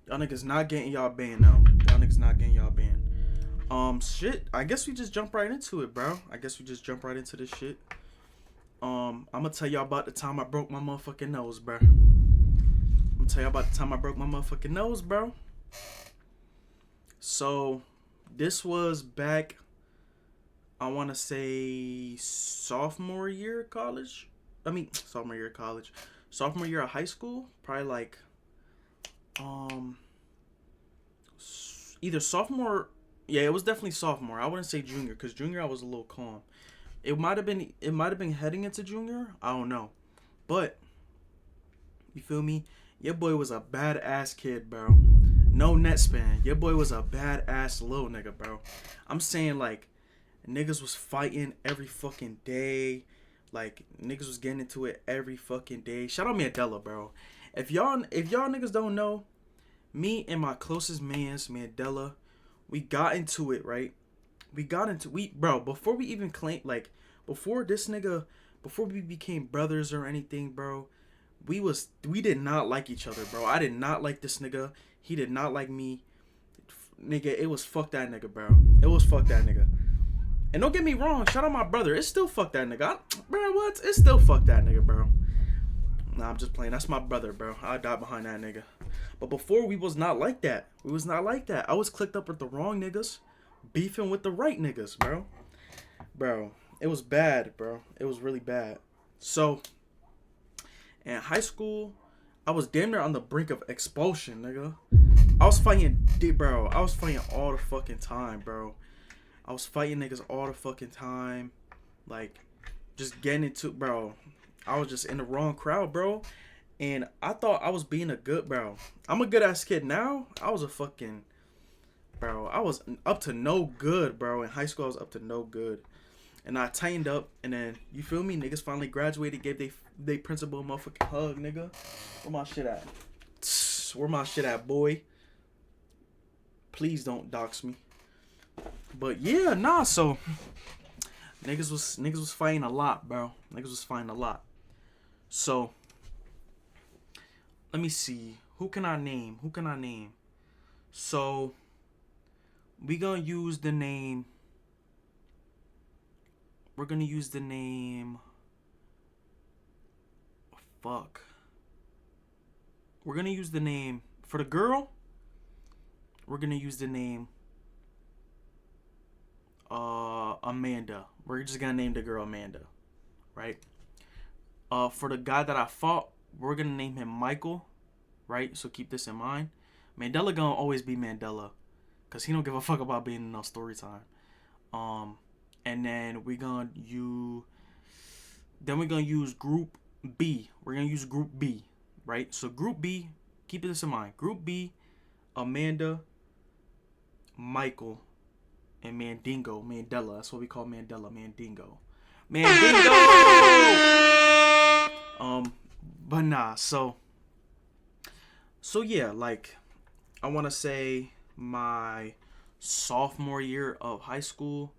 Y'all niggas not getting y'all banned now. Y'all niggas not getting y'all banned. Shit. I guess we just jump right into it, bro. I guess we just jump right into this shit. I'm gonna tell y'all about the time I broke my motherfucking nose, bro. So, this was back, I want to say, sophomore year of college. Sophomore year of high school. Probably like, either sophomore. Yeah, it was definitely sophomore. I wouldn't say junior, because junior I was a little calm. It might have been heading into junior. I don't know. But, you feel me? Your boy was a badass kid, bro. No net span. Your boy was a badass little nigga, bro. I'm saying, like, niggas was fighting every fucking day. Like, niggas was getting into it every fucking day. Shout out Mandela, bro. If y'all niggas don't know, me and my closest mans, Mandela, we got into it, right? Bro, before we even claim, like, before we became brothers or anything, bro, we did not like each other, bro. I did not like this nigga. He did not like me. Nigga, it was fuck that nigga, bro. It was fuck that nigga. And don't get me wrong, shout out my brother. It's still fuck that nigga. Bro, what? It's still fuck that nigga, bro. Nah, I'm just playing. That's my brother, bro. I died behind that nigga. But before, we was not like that. I was clicked up with the wrong niggas, beefing with the right niggas, bro. Bro, it was bad, bro. It was really bad. So, in high school, I was damn near on the brink of expulsion, nigga. I was fighting all the fucking time, bro. I was fighting niggas all the fucking time. Like, just getting into, bro. I was just in the wrong crowd, bro. And I thought I was being a good, bro. I'm a good ass kid now. I was up to no good, bro. In high school, I was up to no good. And I tightened up, and then, you feel me? Niggas finally graduated, gave they principal a motherfucking hug, nigga. Where my shit at? Where my shit at, boy? Please don't dox me. But yeah, nah, so niggas was fighting a lot, bro. So let me see. Who can I name? So we're gonna use the name for the girl. We're gonna use the name Amanda. We're just gonna name the girl Amanda, right? For the guy that I fought, we're gonna name him Michael, right? So keep this in mind. Mandela gonna always be Mandela, cause he don't give a fuck about being in no story time. And then we're gonna use Group B. We're gonna use Group B, right? So Group B, keep this in mind. Group B, Amanda, Michael, and Mandela. That's what we call Mandela. Mandingo. But nah. So yeah. Like, I want to say my sophomore year of high school.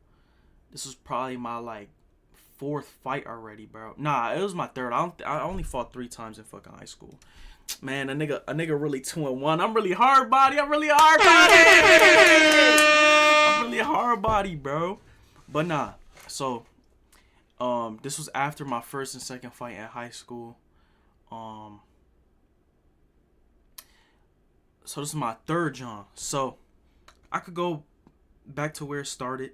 This was probably my like fourth fight already, bro. Nah, it was my third. I only fought 3 times in fucking high school. Man, a nigga really 2-1. I'm really hard body, bro. But nah. So, this was after my first and second fight in high school. So this is my third John. So, I could go back to where it started.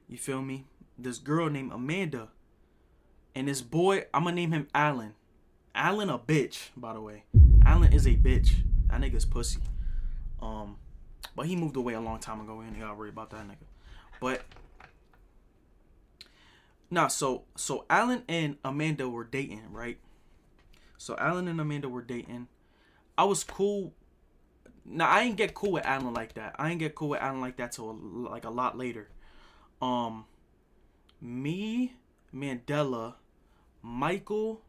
You feel me? This girl named Amanda. And this boy, I'm gonna name him Alan. Alan a bitch, by the way. Alan is a bitch. That nigga's pussy. But he moved away a long time ago. We ain't gotta worry about that nigga. But nah, so Alan and Amanda were dating, right? So Alan and Amanda were dating. I was cool. Nah, I ain't get cool with Alan like that. Till like a lot later. Me, Mandela, Michael,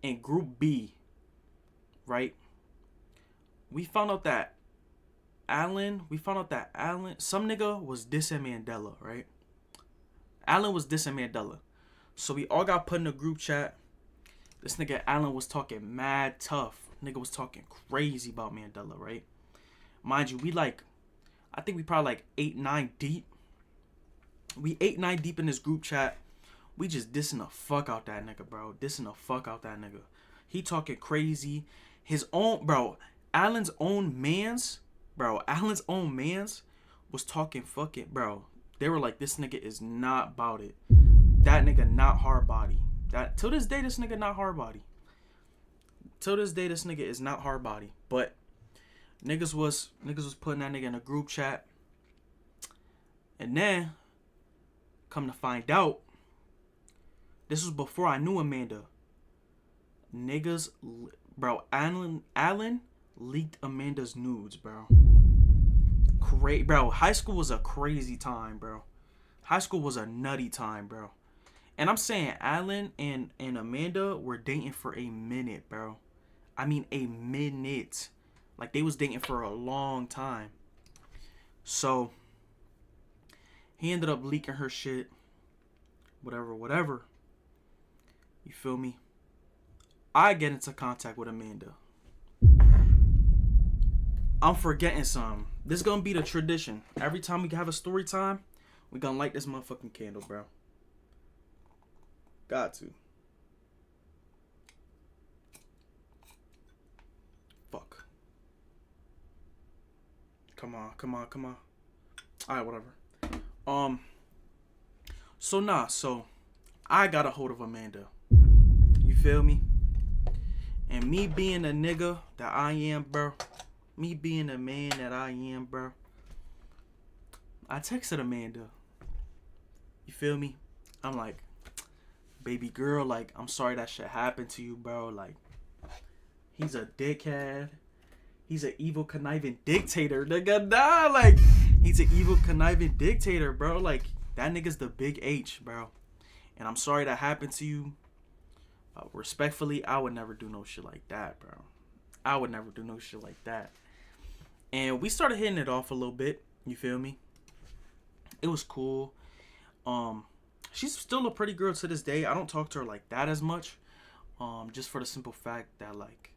and Group B, right? We found out that Alan, some nigga was dissing Mandela, right? Alan was dissing Mandela. So we all got put in a group chat. This nigga Alan was talking mad tough. Nigga was talking crazy about Mandela, right? Mind you, I think we probably like 8, 9 deep. We 8, 9 deep in this group chat. We just dissing the fuck out that nigga, bro. Dissing the fuck out that nigga. He talking crazy. His own, bro. Allen's own mans was talking fucking, bro. They were like, this nigga is not about it. That nigga not hard body. That till this day, this nigga not hard body. Till this day, this nigga is not hard body. But niggas was putting that nigga in a group chat. And then, come to find out, this was before I knew Amanda. Niggas, bro, Allen leaked Amanda's nudes, bro. Bro, high school was a crazy time, bro. High school was a nutty time, bro. And I'm saying Allen and Amanda were dating for a minute, bro. I mean, a minute. Like, they was dating for a long time. So, he ended up leaking her shit. Whatever. You feel me? I get into contact with Amanda. I'm forgetting something. This gonna be the tradition. Every time we have a story time, we gonna light this motherfucking candle, bro. Got to. Fuck. Come on. Alright, whatever. So I got a hold of Amanda. You feel me? And me being a nigga that I am, bro. Me being the man that I am, bro. I texted Amanda. You feel me? I'm like, baby girl, like, I'm sorry that shit happened to you, bro. Like, he's a dickhead. He's an evil, conniving dictator, nigga. Nah, like, he's an evil, conniving dictator, bro. Like, that nigga's the big H, bro. And I'm sorry that happened to you. Respectfully, I would never do no shit like that, bro. I would never do no shit like that. And we started hitting it off a little bit. You feel me? It was cool. She's still a pretty girl to this day. I don't talk to her like that as much. Just for the simple fact that, like,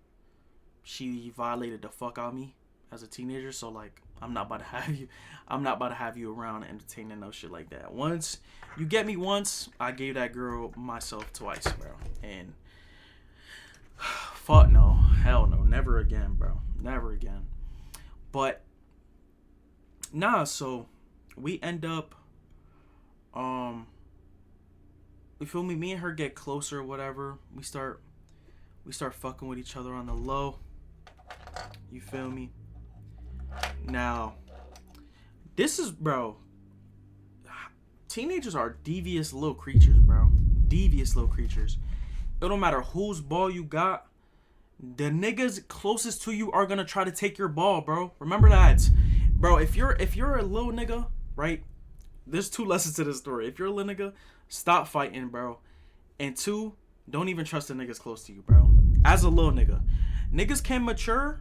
she violated the fuck out of me as a teenager. So, like, I'm not about to have you around entertaining no shit like that. Once you get me once, I gave that girl myself twice, bro. And fuck no. Hell no. Never again, bro. Never again. But nah, so we end up you feel me? Me and her get closer, whatever. We start fucking with each other on the low. You feel me? Now, this is, bro, teenagers are devious little creatures, bro. Devious little creatures. It don't matter whose ball you got. The niggas closest to you are gonna try to take your ball, bro. Remember that. Bro, if you're a little nigga, right? There's 2 lessons to this story. If you're a little nigga, stop fighting, bro. And 2, don't even trust the niggas close to you, bro. As a little nigga. Niggas can mature.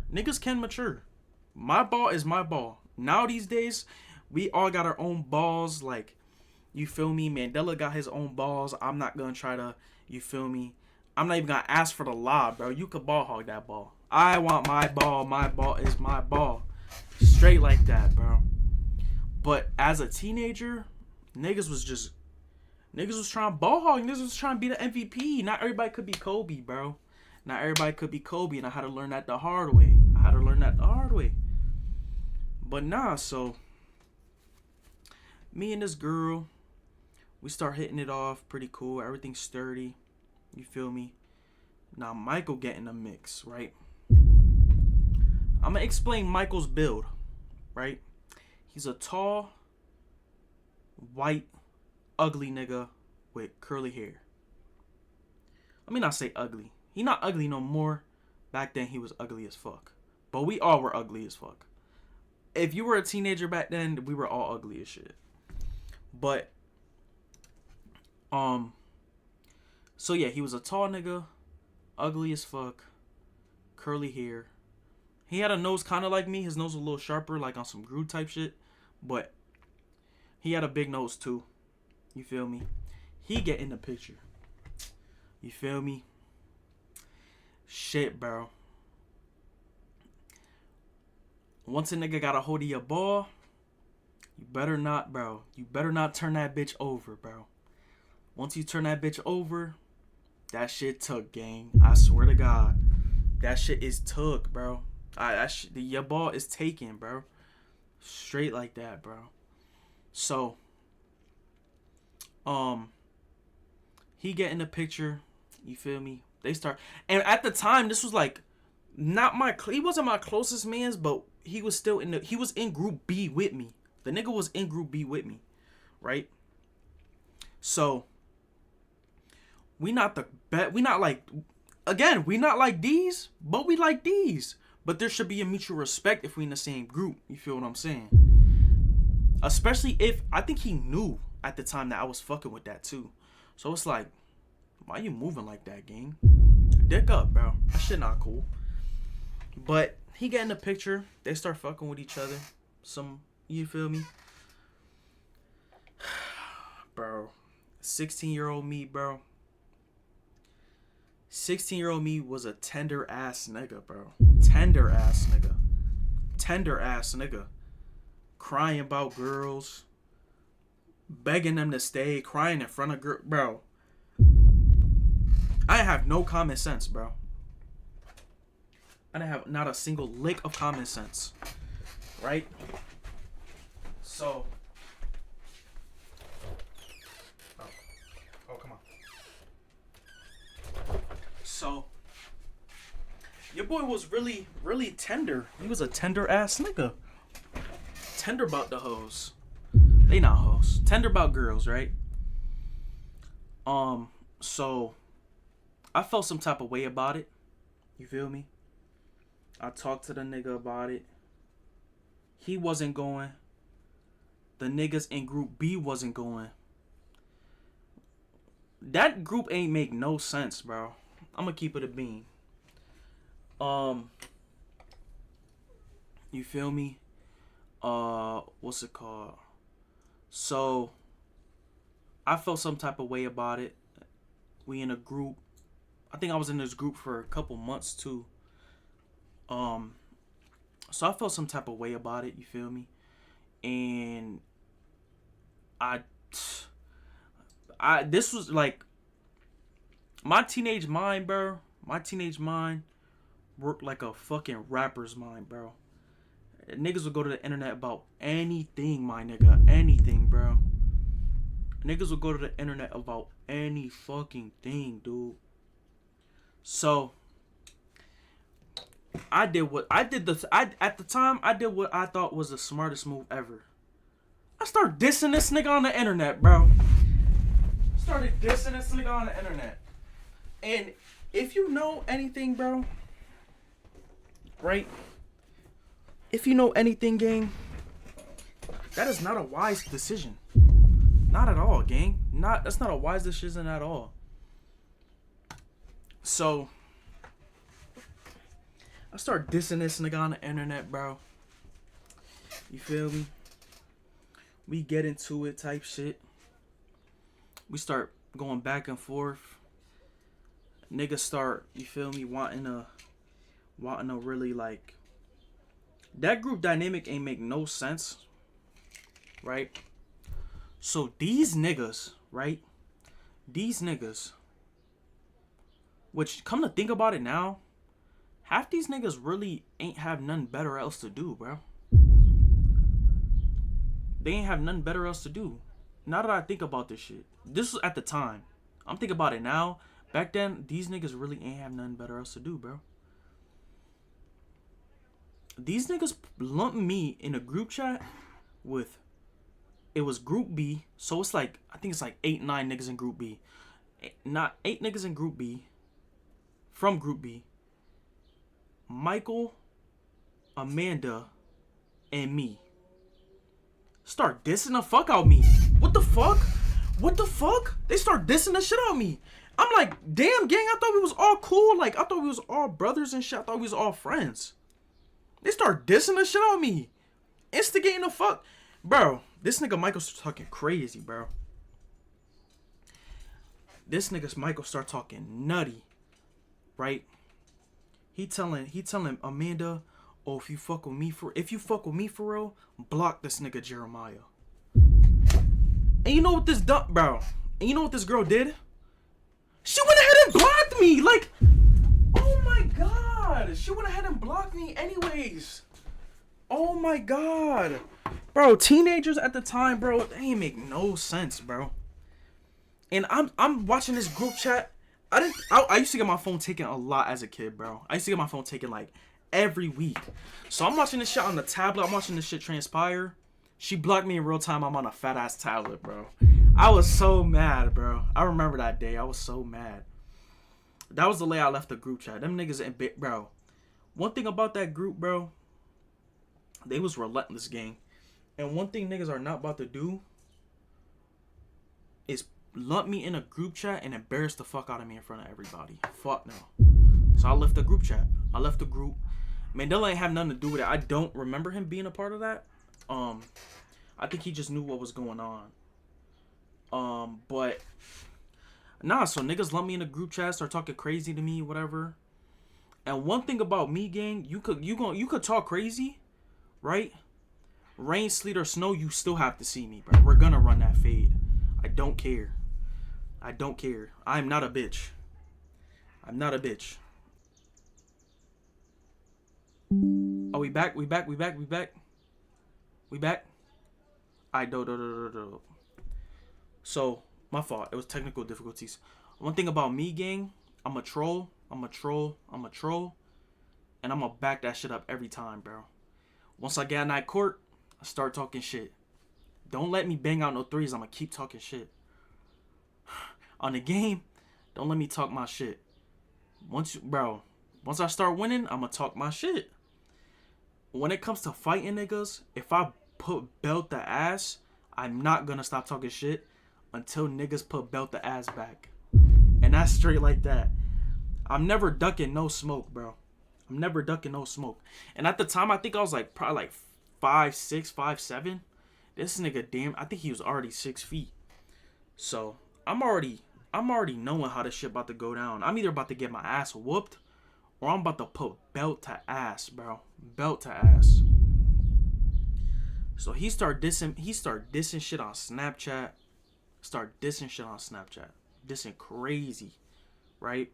My ball is my ball. Now these days, we all got our own balls. Like, you feel me? Mandela got his own balls. I'm not gonna try to, you feel me? I'm not even gonna ask for the lob, bro. You could ball hog that ball. I want my ball. My ball is my ball. Straight like that, bro. But as a teenager, niggas was trying to ball hog. Niggas was trying to be the MVP. Not everybody could be Kobe, bro. Not everybody could be Kobe, and I had to learn that the hard way. But nah, so me and this girl, we start hitting it off pretty cool. Everything's sturdy. You feel me? Now Michael get in the mix, right? I'm gonna explain Michael's build, right? He's a tall, white, ugly nigga with curly hair. Let me not say ugly. He not ugly no more. Back then he was ugly as fuck. But we all were ugly as fuck. If you were a teenager back then, we were all ugly as shit. But so yeah, he was a tall nigga, ugly as fuck, curly hair. He had a nose kind of like me. His nose was a little sharper, like on some Groot type shit. But he had a big nose too. You feel me? He get in the picture. You feel me? Shit, bro. Once a nigga got a hold of your ball, you better not, bro. You better not turn that bitch over, bro. Once you turn that bitch over, that shit took, gang. I swear to God. That shit is took, bro. Your ball is taken, bro. Straight like that, bro. So, he get in the picture. You feel me? They start, and at the time, this was like, he wasn't my closest mans, but he was still he was in group B with me. The nigga was in group B with me, right? So, we not like these, but we like these. But there should be a mutual respect if we in the same group. You feel what I'm saying? Especially if, I think he knew at the time that I was fucking with that too. So it's like, why you moving like that, gang? Dick up, bro. That shit not cool. But he get in the picture. They start fucking with each other. You feel me? Bro. 16-year-old me, bro. 16-year-old me was a tender ass nigga, bro. Tender ass nigga. Tender ass nigga. Crying about girls. Begging them to stay. Crying in front of girls. Bro. I have no common sense, bro. I didn't have not a single lick of common sense. Right? So. Oh, come on. So. Your boy was really, really tender. He was a tender ass nigga. Tender about the hoes. They not hoes. Tender about girls, right? So. I felt some type of way about it. You feel me? I talked to the nigga about it. He wasn't going. The niggas in group B wasn't going. That group ain't make no sense, bro. I'm gonna keep it a bean. You feel me? What's it called? So, I felt some type of way about it. We in a group. I think I was in this group for a couple months too. So I felt some type of way about it, you feel me? And this was like my teenage mind, bro. My teenage mind worked like a fucking rapper's mind, bro. Niggas would go to the internet about anything, my nigga. Anything, bro. Niggas would go to the internet about any fucking thing, dude. So at the time I did what I thought was the smartest move ever. I started dissing this nigga on the internet, bro. And if you know anything, bro, right? If you know anything, gang, that is not a wise decision. Not at all, gang. That's not a wise decision at all. So I start dissing this nigga on the internet, bro. You feel me? We get into it type shit. We start going back and forth. Niggas start, you feel me, wanting to really like. That group dynamic ain't make no sense. Right? So these niggas, right? These niggas, which come to think about it now, half these niggas really ain't have nothing better else to do, bro. They ain't have nothing better else to do. Now that I think about this shit. This was at the time. I'm thinking about it now. Back then, these niggas really ain't have nothing better else to do, bro. These niggas lumped me in a group chat with, it was group B. So it's like, I think it's like 8, 9 niggas in group B. Not 8 niggas in group B. From group B. Michael, Amanda, and me. Start dissing the fuck out me. What the fuck? What the fuck? They start dissing the shit out me. I'm like, damn, gang, I thought we was all cool. Like, I thought we was all brothers and shit. I thought we was all friends. They start dissing the shit out me. Instigating the fuck. Bro, this nigga Michael starts talking crazy, bro. This nigga Michael start talking nutty. Right? He telling Amanda, oh, if you fuck with me for real, block this nigga Jeremiah. And you know what this bro? And you know what this girl did? She went ahead and blocked me. Like, oh my god, she went ahead and blocked me anyways. Oh my god, bro. Teenagers at the time, bro, they ain't make no sense, bro. And I'm watching this group chat. I used to get my phone taken a lot as a kid, bro. I used to get my phone taken like every week. So I'm watching this shit on the tablet. I'm watching this shit transpire. She blocked me in real time. I'm on a fat ass tablet, bro. I was so mad, bro. I remember that day. I was so mad. That was the way I left the group chat. Them niggas in bit, bro. One thing about that group, bro, they was relentless, gang. And one thing niggas are not about to do is lump me in a group chat and embarrass the fuck out of me in front of everybody. Fuck no. So I left the group chat. I left the group. Mandela ain't have nothing to do with it. I don't remember him being a part of that. I think he just knew what was going on. But nah, so niggas lump me in a group chat, start talking crazy to me, whatever. And one thing about me, gang, you could talk crazy, right? Rain, sleet, or snow, you still have to see me, bro. We're gonna run that fade. I don't care. I don't care. I'm not a bitch. I'm not a bitch. Oh, we back? We back? We back? We back? We back? I do. So, my fault. It was technical difficulties. One thing about me, gang, I'm a troll. I'm a troll. I'm a troll. And I'm gonna back that shit up every time, bro. Once I get in that court, I start talking shit. Don't let me bang out no threes. I'm gonna keep talking shit. On the game, don't let me talk my shit. Once I start winning, I'm gonna talk my shit. When it comes to fighting niggas, if I put belt the ass, I'm not gonna stop talking shit until niggas put belt the ass back. And that's straight like that. I'm never ducking no smoke, bro. I'm never ducking no smoke. And at the time, I think I was like probably like 5'6", 5'7". This nigga, I think he was already 6 feet. So I'm already knowing how this shit about to go down. I'm either about to get my ass whooped or I'm about to put belt to ass, bro. Belt to ass. So he start dissing shit on Snapchat. Dissing crazy, right?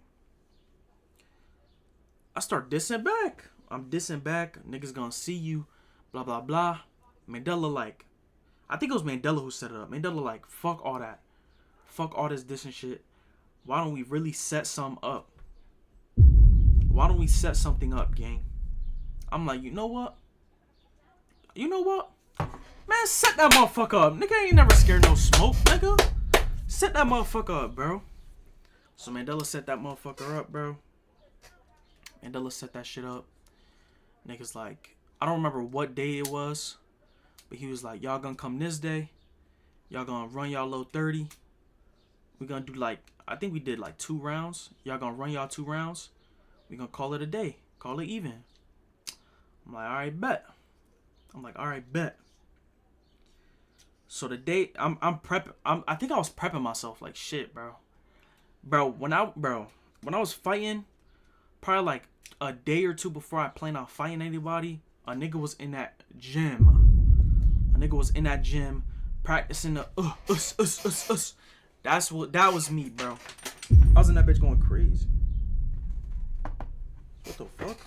I start dissing back. I'm dissing back. Niggas gonna see you. Blah, blah, blah. Mandela like, I think it was Mandela who set it up. Mandela like, fuck all that. Fuck all this dissing shit. Why don't we really set something up? Why don't we set something up, gang? I'm like, you know what? Man, set that motherfucker up. Nigga ain't never scared no smoke, nigga. Set that motherfucker up, bro. So Mandela set that motherfucker up, bro. Mandela set that shit up. Niggas like, I don't remember what day it was, but he was like, y'all gonna come this day. Y'all gonna run y'all low 30. We gonna do like, I think we did like 2 rounds. Y'all gonna run y'all 2 rounds. We gonna call it a day. Call it even. I'm like, alright, bet. So the day I'm prepping. I think I was prepping myself like shit, bro. When I was fighting, probably like a day or 2 before I planned on fighting anybody, a nigga was in that gym. Practicing the us. That was me, bro. I was in that bitch going crazy. What the fuck?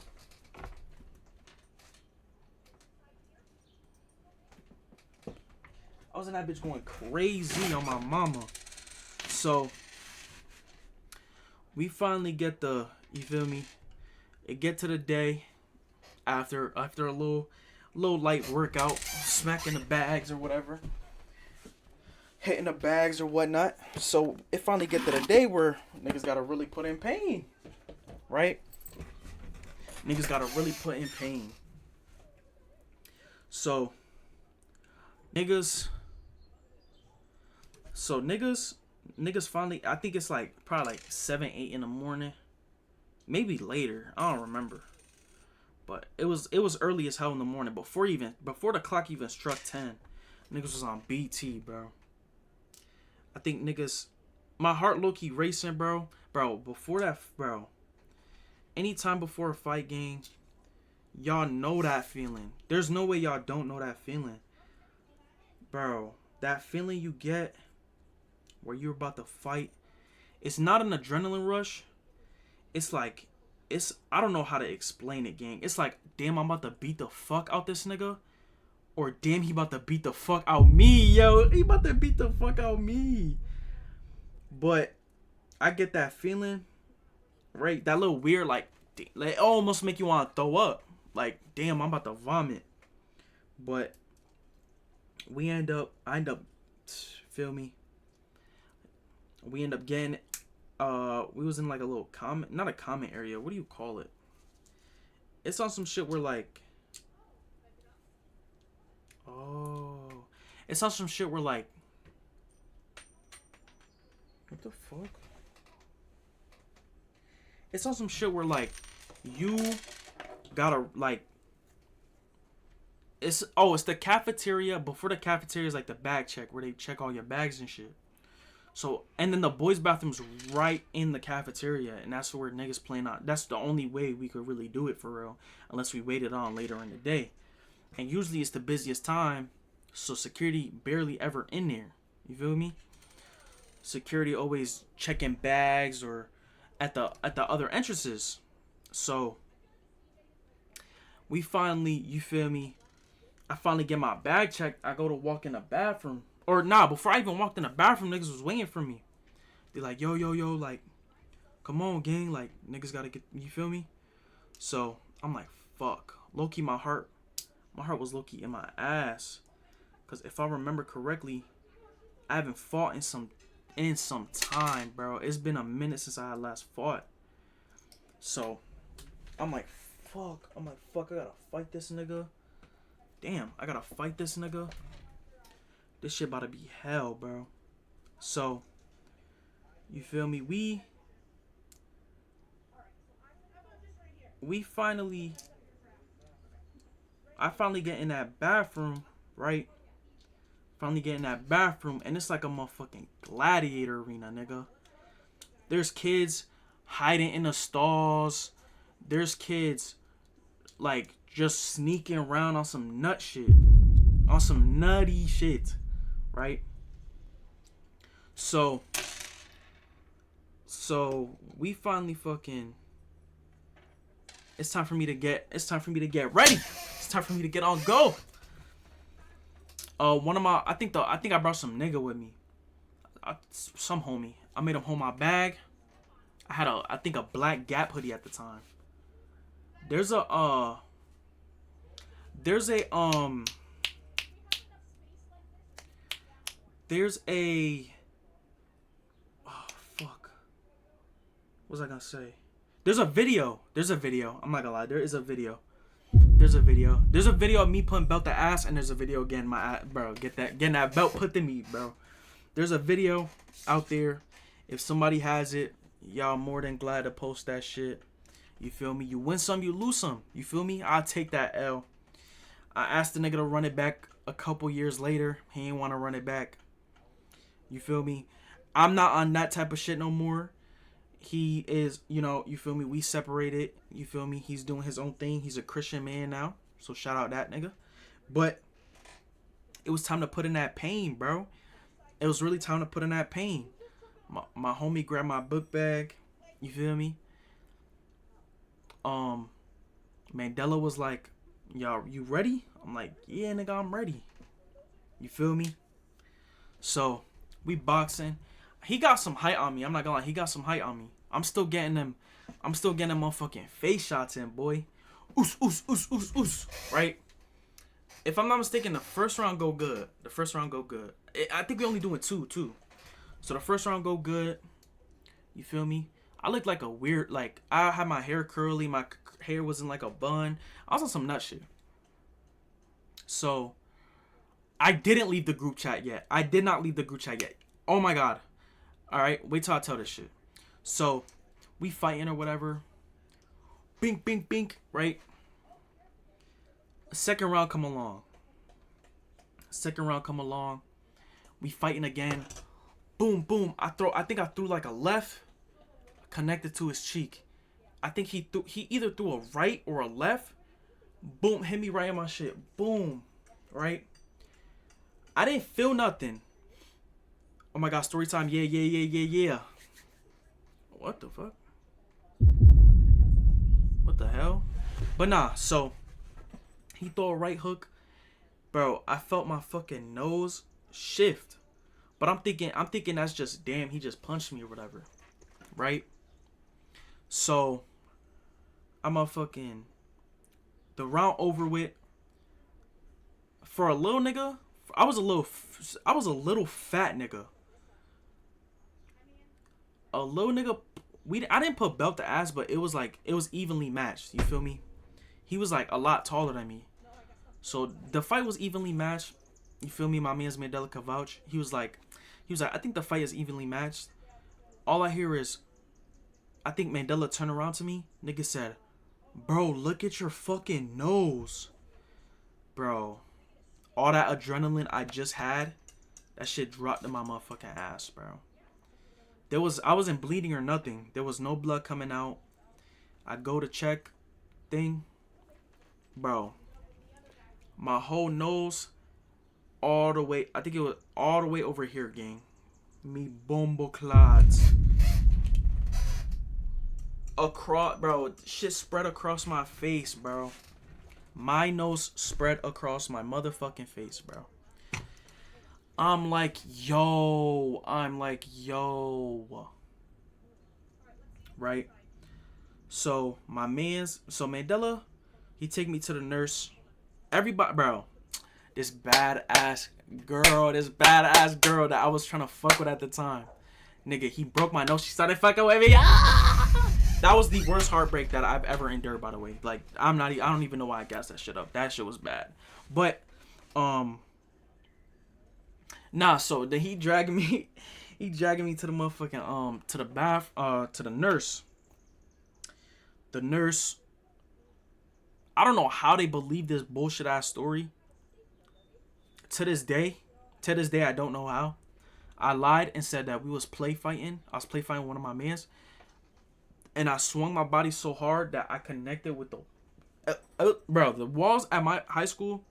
I was in that bitch going crazy on my mama. So we finally get you feel me? It get to the day after a little light workout, smacking the bags or whatever. Hitting the bags or whatnot. So it finally get to the day where niggas gotta really put in pain. Right? Niggas gotta really put in pain. So niggas finally, I think it's like probably like 7, 8 in the morning. Maybe later. I don't remember. But it was early as hell in the morning. Before the clock even struck 10. Niggas was on BT, bro. I think niggas, my heart low-key racing, bro. Bro, before that, bro. Anytime before a fight game, Y'all know that feeling. There's no way y'all don't know that feeling. Bro, that feeling you get where you're about to fight, it's not an adrenaline rush. It's like, I don't know how to explain it, gang. It's like, damn, I'm about to beat the fuck out this nigga. Or damn, he about to beat the fuck out me, yo. He about to beat the fuck out me. But I get that feeling, right? That little weird, like it almost make you want to throw up. Like, damn, I'm about to vomit. But I end up, feel me? We end up getting, we was in like a little comment, not a comment area. What do you call it? It's on some shit where like, it's on some shit where like, what the fuck? It's on some shit where like, you gotta like, it's the cafeteria. Before the cafeteria is like the bag check where they check all your bags and shit. So, and then the boys' bathroom's right in the cafeteria, and that's where niggas playing out. That's the only way we could really do it for real, unless we waited on later in the day. And usually it's the busiest time, so security barely ever in there. You feel me? Security always checking bags or at the other entrances. So we finally, you feel me? I finally get my bag checked. I go to walk in the bathroom. Or nah, before I even walked in the bathroom, niggas was waiting for me. They're like, yo, like, come on, gang. Like, niggas gotta get, you feel me? So, I'm like, fuck. Low-key, my heart was low-key in my ass. Because if I remember correctly, I haven't fought in some time, bro. It's been a minute since I had last fought. So, I'm like, fuck. I gotta fight this nigga. Damn, I gotta fight this nigga. This shit about to be hell, bro. So, you feel me? I finally get in that bathroom, right? Finally get in that bathroom, and it's like a motherfucking gladiator arena, nigga. There's kids hiding in the stalls. There's kids, like, just sneaking around on some nut shit. On some nutty shit. Right? So we finally fucking, it's time for me to get ready. It's time for me to get on go. One of my, I think I brought some nigga with me. Some homie. I made him hold my bag. I had I think a black Gap hoodie at the time. There's a oh fuck. What was I gonna say? There's a video. I'm not gonna lie. There's a video of me putting belt to ass, and there's a video again. Getting that belt put to me, bro. There's a video out there. If somebody has it, y'all more than glad to post that shit. You feel me? You win some, you lose some. You feel me? I'll take that L. I asked the nigga to run it back a couple years later. He ain't want to run it back. You feel me? I'm not on that type of shit no more. He is, you feel me? We separated. You feel me? He's doing his own thing. He's a Christian man now. So shout out that nigga. But it was time to put in that pain, bro. It was really time to put in that pain. My homie grabbed my book bag. You feel me? Mandela was like, y'all, you ready? I'm like, yeah, nigga, I'm ready. You feel me? So, we boxing. He got some height on me. I'm not gonna lie. He got some height on me. I'm still getting them motherfucking face shots in, boy. Oos, oos, oos, oos, oos. Right? If I'm not mistaken, the first round go good. I think we only doing two, too. So, the first round go good. You feel me? I look like a weird, like, I had my hair curly. My hair was in like a bun. I was on some nut shit. So, I didn't leave the group chat yet. I did not leave the group chat yet. Oh my god. Alright, wait till I tell this shit. So, we fighting or whatever. Bink, bink, bink, right? Second round come along. We fighting again. Boom, boom. I think I threw like a left connected to his cheek. I think he either threw a right or a left. Boom, hit me right in my shit. Boom, right? I didn't feel nothing. Oh my god, story time. Yeah, yeah, yeah, yeah, yeah. What the fuck? What the hell? But nah, so he threw a right hook. Bro, I felt my fucking nose shift. But I'm thinking that's just, damn, he just punched me or whatever. Right? So I'm a fucking, the round over with. For a little nigga, I was a little fat nigga. A little nigga, I didn't put belt to ass, but it was like, it was evenly matched. You feel me? He was like a lot taller than me. So the fight was evenly matched. You feel me? My man's Mandela can vouch. He was like, I think the fight is evenly matched. All I hear is, I think Mandela turned around to me. Nigga said, bro, look at your fucking nose. Bro, all that adrenaline I just had, that shit dropped in my motherfucking ass, bro. I wasn't bleeding or nothing. There was no blood coming out. I go to check thing. Bro, my whole nose, all the way, I think it was all the way over here, gang. Me bombo clads. Across, bro, shit spread across my face, bro. My nose spread across my motherfucking face, bro. I'm like, yo. Right? So, Mandela, he take me to the nurse. Everybody, bro, this badass girl that I was trying to fuck with at the time. Nigga, he broke my nose. She started fucking with me. Ah! That was the worst heartbreak that I've ever endured, by the way. Like, I don't even know why I gassed that shit up. That shit was bad. But, so then he dragging me to the motherfucking, to the nurse. The nurse, I don't know how they believe this bullshit ass story. To this day, I don't know how. I lied and said that we was play fighting. I was play fighting one of my mans. And I swung my body so hard that I connected with the... bro, the walls at my high school,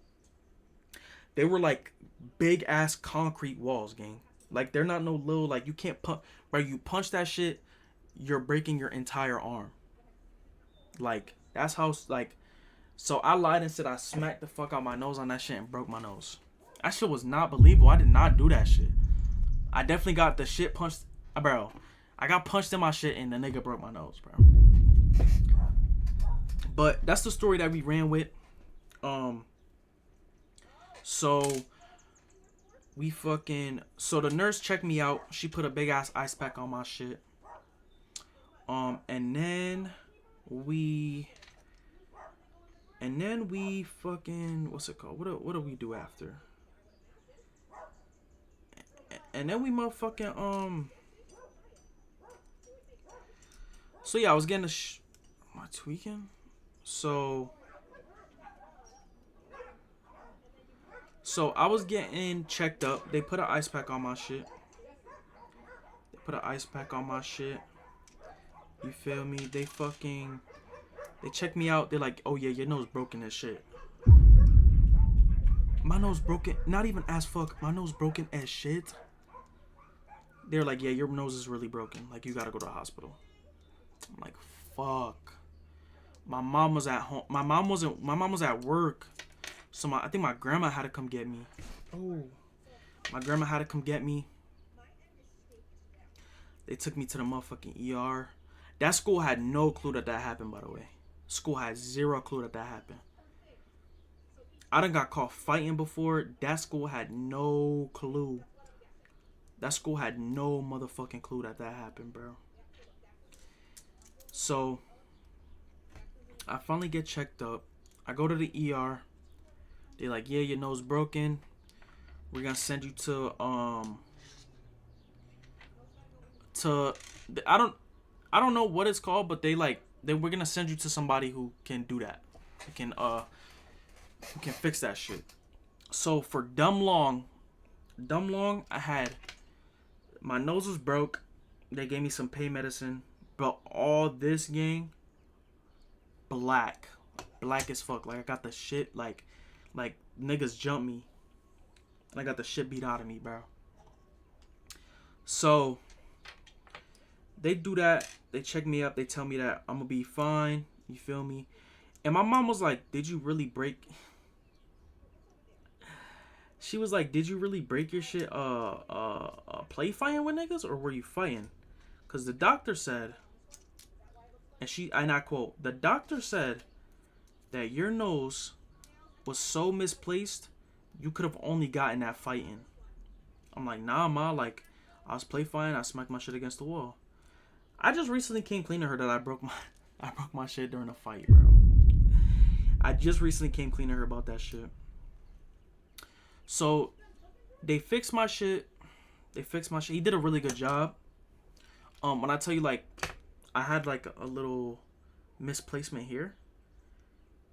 they were like big ass concrete walls, gang. Like, they're not no little, like, you can't punch... Bro, you punch that shit, you're breaking your entire arm. Like, that's how, like... So I lied and said I smacked the fuck out my nose on that shit and broke my nose. That shit was not believable. I did not do that shit. I definitely got the shit punched... Bro, I got punched in my shit and the nigga broke my nose, bro. But that's the story that we ran with. So we fucking... So the nurse checked me out. She put a big ass ice pack on my shit. And then we fucking... What's it called? What do we do after? And then we motherfucking... So yeah, I was getting am I tweaking? So I was getting checked up. They put an ice pack on my shit. You feel me? They checked me out. They're like, oh yeah, your nose broken as shit. My nose broken. Not even as fuck. My nose broken as shit. They're like, yeah, your nose is really broken. Like, you gotta go to the hospital. I'm like, fuck. My mom was at home. My mom was at work. So I think my grandma had to come get me. Oh. My grandma had to come get me. They took me to the motherfucking ER. That school had no clue that happened, by the way. School had zero clue that happened. I done got caught fighting before. That school had no clue. That school had no motherfucking clue that happened, bro. So I finally get checked up. I go to the ER. They're like, yeah, your nose broken. We're gonna send you to I don't know what it's called, but we're gonna send you to somebody who can do that. Who can fix that shit. So for dumb long, I had, my nose was broke. They gave me some pain medicine. But all this, gang, black. black as fuck. Like I got the shit like niggas jump me, and I got the shit beat out of me, bro. So they do that. They check me up. They tell me that I'm gonna be fine. You feel me? And my mom was like, "Did you really break?" She was like, "Did you really break your shit? Play fighting with niggas, or were you fighting?" Cause the doctor said, and I quote, the doctor said that your nose was so misplaced, you could have only gotten that fighting. I'm like, nah, ma. Like, I was play fighting. I smacked my shit against the wall. I just recently came clean to her that I broke my shit during a fight, bro. I just recently came clean to her about that shit. So they fixed my shit. He did a really good job. When I tell you, like, I had like a little misplacement here.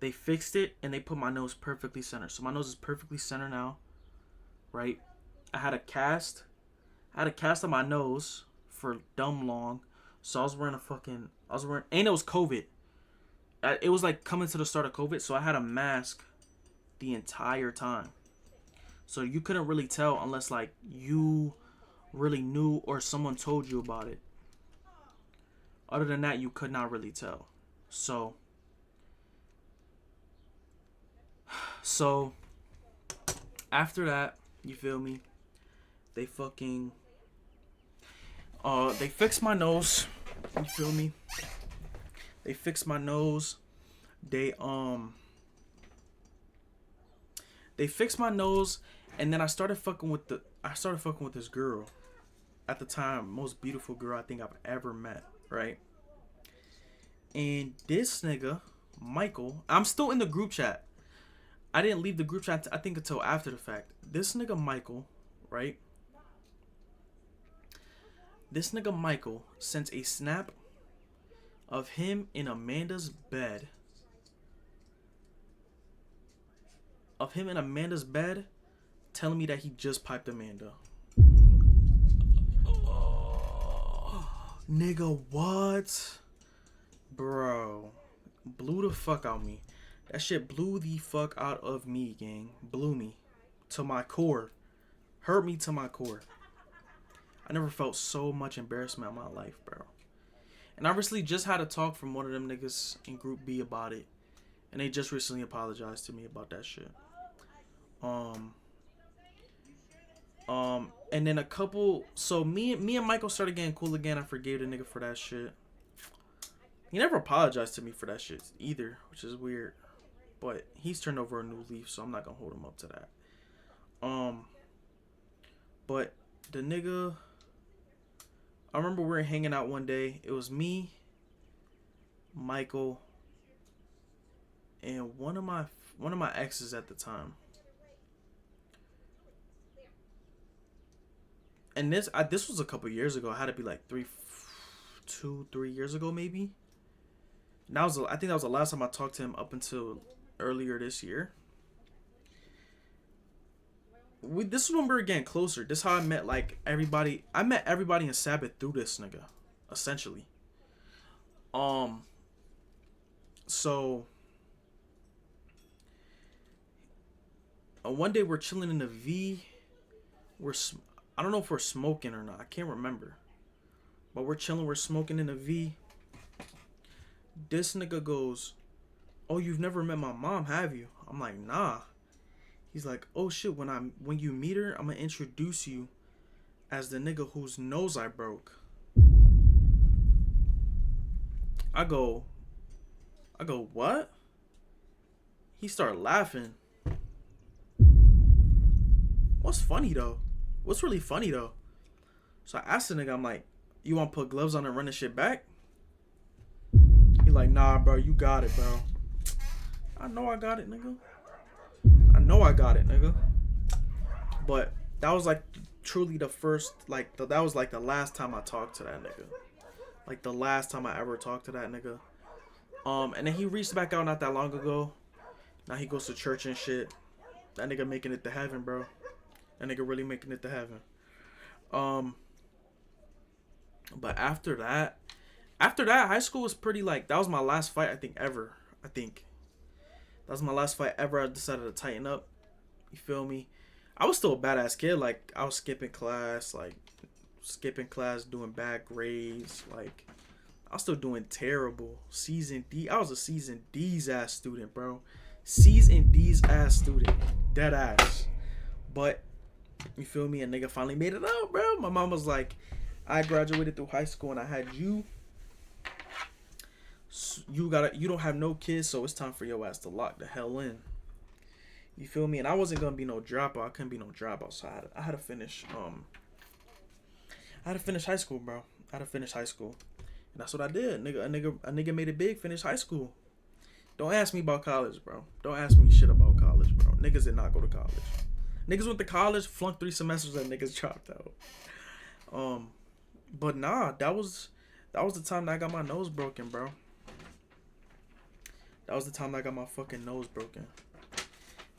They fixed it and they put my nose perfectly centered. So my nose is perfectly centered now, right? I had a cast on my nose for dumb long. So I was wearing, and it was COVID. It was like coming to the start of COVID. So I had a mask the entire time. So you couldn't really tell unless like you really knew or someone told you about it. Other than that, you could not really tell. So after that, you feel me? They fucking they fixed my nose. You feel me? They fixed my nose. They fixed my nose, and then I started fucking with this girl. At the time, most beautiful girl I think I've ever met, right? And this nigga, Michael, I'm still in the group chat. I didn't leave the group chat, I think, until after the fact. This nigga Michael, right? This nigga Michael sends a snap of him in Amanda's bed. Telling me that he just piped Amanda. Nigga, what? Bro. Blew the fuck out of me. That shit blew the fuck out of me, gang. Blew me. To my core. Hurt me to my core. I never felt so much embarrassment in my life, bro. And I recently just had a talk from one of them niggas in Group B about it. And they just recently apologized to me about that shit. And then so me and Michael started getting cool again. I forgave the nigga for that shit. He never apologized to me for that shit either, which is weird. But he's turned over a new leaf, so I'm not gonna hold him up to that. But the nigga, I remember we were hanging out one day. It was me, Michael, and one of my exes at the time. And this was a couple years ago. I had to be like 3 years ago, maybe. And I think that was the last time I talked to him up until earlier this year. This is when we were getting closer. This is how I met like everybody. I met everybody in Sabbath through this nigga, essentially. So one day we're chilling in the V. I don't know if we're smoking or not. I can't remember. But we're chilling. We're smoking in the V. This nigga goes, "Oh, you've never met my mom, have you?" I'm like, "Nah." He's like, "Oh shit, when you meet her, I'm gonna introduce you as the nigga whose nose I broke." I go, "What?" He started laughing. What's really funny though? So I asked the nigga, I'm like, "You want to put gloves on and run this shit back?" He like, "Nah, bro, you got it, bro." I know I got it, nigga. But that was like truly the first, like, that was like the last time I talked to that nigga. Like the last time I ever talked to that nigga. And then he reached back out not that long ago. Now he goes to church and shit. That nigga making it to heaven, bro. That nigga really making it to heaven. But after that, high school was pretty like, that was my last fight, I think, ever. I think. That was my last fight ever. I decided to tighten up. You feel me? I was still a badass kid. Like, I was skipping class, doing bad grades. Like, I was still doing terrible. Season D. I was a season D's ass student, bro. Season D's ass student. Dead ass. But, you feel me? A nigga finally made it out, bro. My mom was like, I graduated through high school and I had you. You don't have no kids, so it's time for your ass to lock the hell in. You feel me? And I wasn't gonna be no dropout. I couldn't be no dropout, so I had to finish. I had to finish high school, bro. I had to finish high school, and that's what I did. A nigga made it big. Finished high school. Don't ask me about college, bro. Don't ask me shit about college, bro. Niggas did not go to college. Niggas went to college, flunked 3 semesters, and niggas dropped out. But nah, that was the time that I got my nose broken, bro. That was the time that I got my fucking nose broken.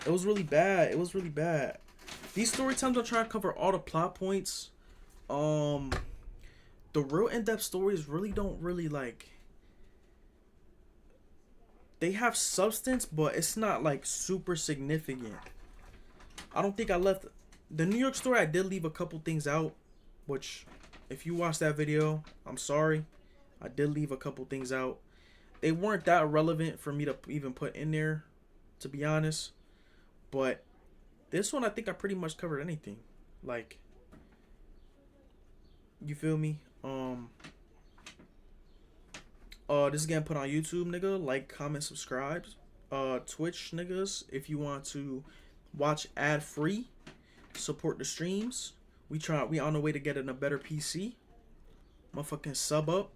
It was really bad. It was really bad. These story times are trying to cover all the plot points. The real in-depth stories really don't really like. They have substance, but it's not like super significant. I don't think I left the New York story. I did leave a couple things out, which, if you watched that video, I'm sorry. I did leave a couple things out. They weren't that relevant for me to even put in there, to be honest. But this one, I think I pretty much covered anything. Like, you feel me? This is getting put on YouTube, nigga. Like, comment, subscribe. Twitch, niggas, if you want to watch ad free, support the streams. We on the way to getting a better PC. Motherfucking sub up.